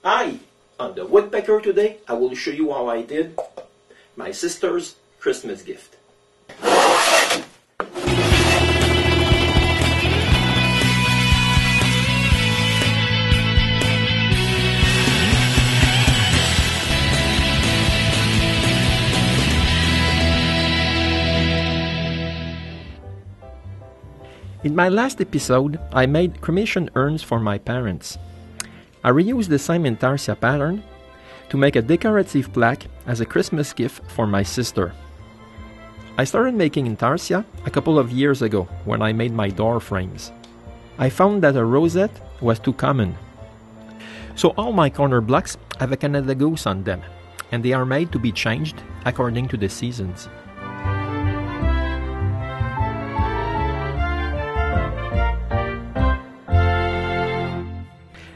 Hi! On the Woodpecker today, I will show you how I did my sister's Christmas gift. In my last episode, I made cremation urns for my parents. I reused the same Intarsia pattern to make a decorative plaque as a Christmas gift for my sister. I started making Intarsia a couple of years ago when I made my door frames. I found that a rosette was too common. So all my corner blocks have a Canada Goose on them, and they are made to be changed according to the seasons.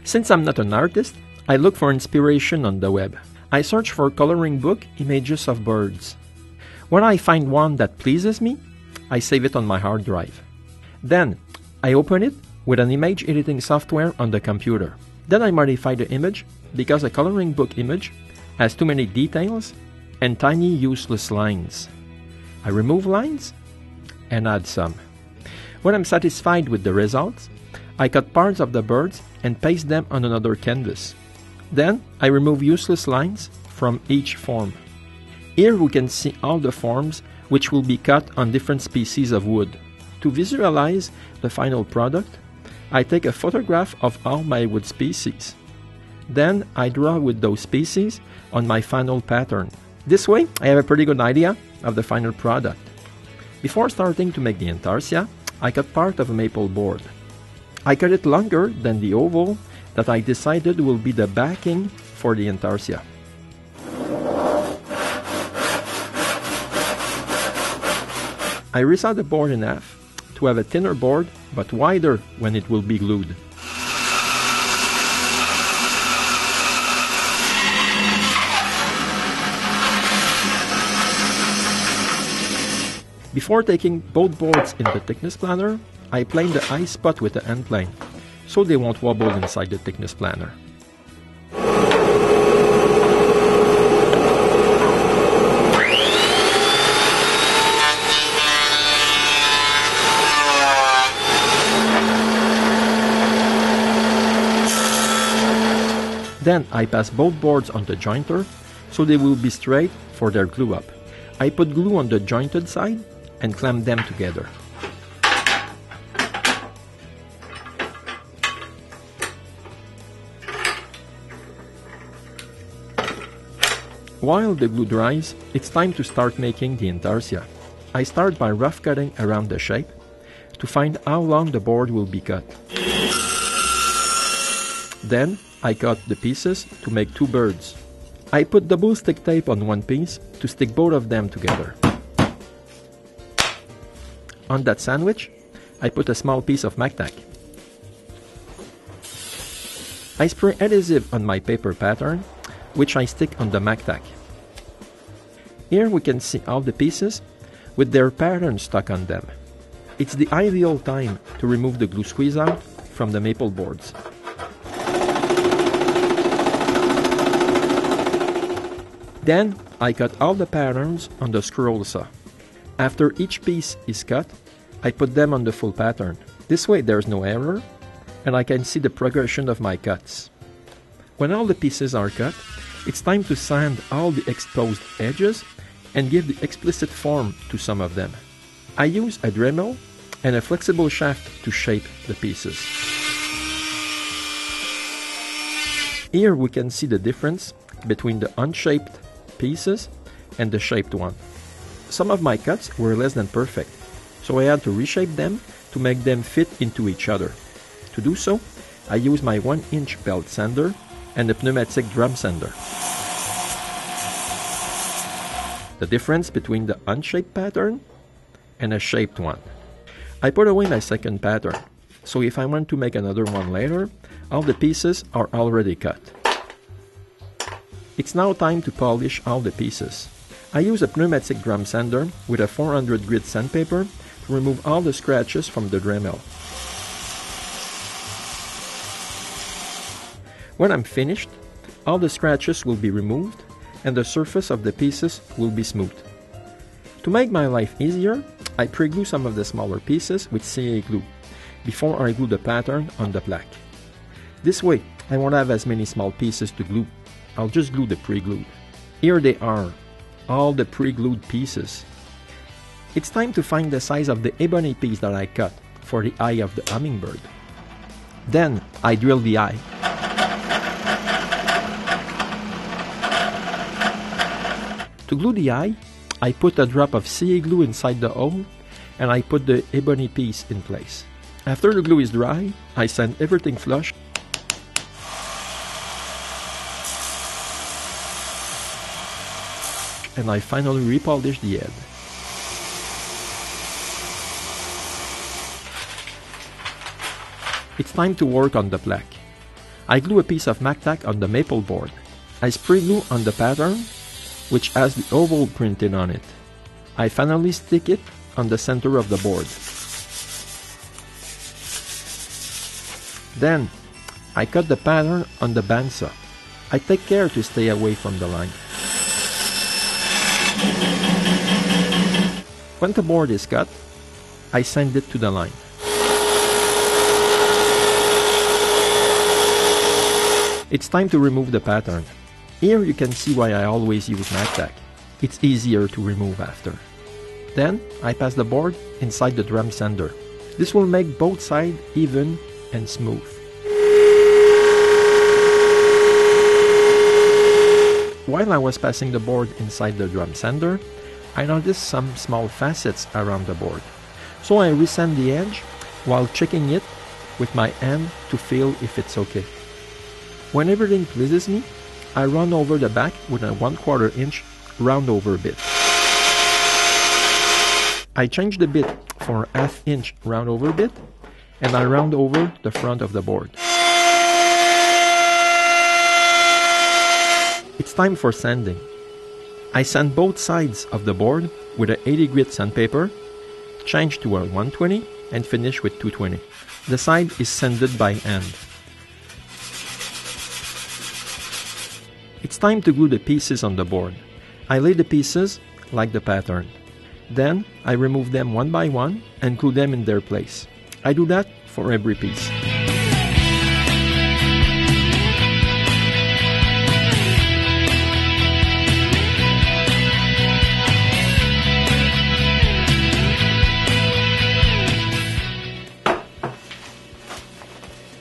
Since I'm not an artist, I look for inspiration on the web. I search for coloring book images of birds. When I find one that pleases me, I save it on my hard drive. Then, I open it with an image editing software on the computer. Then I modify the image because a coloring book image has too many details and tiny useless lines. I remove lines and add some. When I'm satisfied with the results, I cut parts of the birds and paste them on another canvas. Then I remove useless lines from each form. Here we can see all the forms which will be cut on different species of wood. To visualize the final product, I take a photograph of all my wood species. Then I draw with those species on my final pattern. This way I have a pretty good idea of the final product. Before starting to make the Intarsia, I cut part of a maple board. I cut it longer than the oval that I decided will be the backing for the Intarsia. I resaw the board in half to have a thinner board but wider when it will be glued. Before taking both boards in the thickness planner, I plane the eye spot with the end plane, so they won't wobble inside the thickness planner. Then I pass both boards on the jointer, so they will be straight for their glue up. I put glue on the jointed side and clamp them together. While the glue dries, it's time to start making the Intarsia. I start by rough cutting around the shape to find how long the board will be cut. Then I cut the pieces to make two birds. I put double stick tape on one piece to stick both of them together. On that sandwich, I put a small piece of MacTac. I spray adhesive on my paper pattern, which I stick on the MacTac. Here we can see all the pieces with their pattern stuck on them. It's the ideal time to remove the glue squeeze out from the maple boards. Then I cut all the patterns on the scroll saw. After each piece is cut, I put them on the full pattern. This way there's no error and I can see the progression of my cuts. When all the pieces are cut, it's time to sand all the exposed edges and give the explicit form to some of them. I use a Dremel and a flexible shaft to shape the pieces. Here we can see the difference between the unshaped pieces and the shaped one. Some of my cuts were less than perfect, so I had to reshape them to make them fit into each other. To do so, I use my 1-inch belt sander and a pneumatic drum sander. The difference between the unshaped pattern and a shaped one. I put away my second pattern, so if I want to make another one later, all the pieces are already cut. It's now time to polish all the pieces. I use a pneumatic drum sander with a 400 grit sandpaper to remove all the scratches from the Dremel. When I'm finished, All the scratches will be removed and the surface of the pieces will be smooth. To make my life easier, I pre-glue some of the smaller pieces with CA glue before I glue the pattern on the plaque. This way, I won't have as many small pieces to glue. I'll just glue the pre-glued. Here they are, all the pre-glued pieces. It's time to find the size of the ebony piece that I cut for the eye of the hummingbird. Then, I drill the eye. To glue the eye, I put a drop of CA glue inside the hole and I put the ebony piece in place. After the glue is dry, I sand everything flush and I finally repolish the head. It's time to work on the plaque. I glue a piece of MacTac on the maple board. I spray glue on the pattern, which has the oval printed on it. I finally stick it on the center of the board. Then, I cut the pattern on the bandsaw. I take care to stay away from the line. When the board is cut, I send it to the line. It's time to remove the pattern. Here you can see why I always use MacTac. It's easier to remove after. Then I pass the board inside the drum sander. This will make both sides even and smooth. While I was passing the board inside the drum sander, I noticed some small facets around the board. So I resand the edge while checking it with my hand to feel if it's okay. When everything pleases me, I run over the back with a 1/4 inch round over bit. I change the bit for a 1/2 inch round over bit and I round over the front of the board. It's time for sanding. I sand both sides of the board with a 80 grit sandpaper, change to a 120 and finish with 220. The side is sanded by hand. It's time to glue the pieces on the board. I lay the pieces like the pattern. Then I remove them one by one and glue them in their place. I do that for every piece.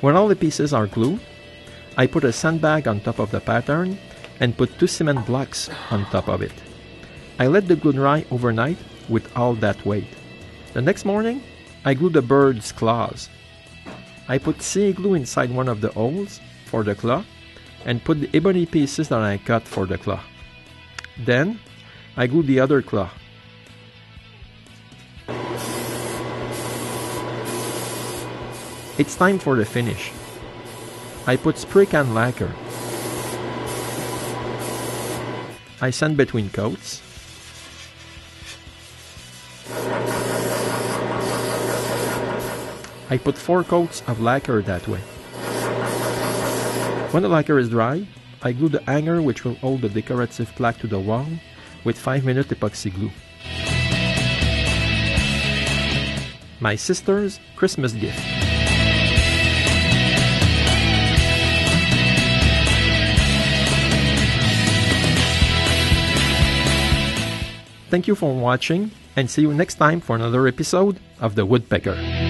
When all the pieces are glued, I put a sandbag on top of the pattern and put 2 cement blocks on top of it. I let the glue dry overnight with all that weight. The next morning, I glue the bird's claws. I put CA glue inside one of the holes for the claw and put the ebony pieces that I cut for the claw. Then, I glue the other claw. It's time for the finish. I put spray can lacquer. I sand between coats. I put 4 coats of lacquer that way. When the lacquer is dry, I glue the hanger which will hold the decorative plaque to the wall with 5-minute epoxy glue. My sister's Christmas gift. Thank you for watching and see you next time for another episode of the Woodpecker.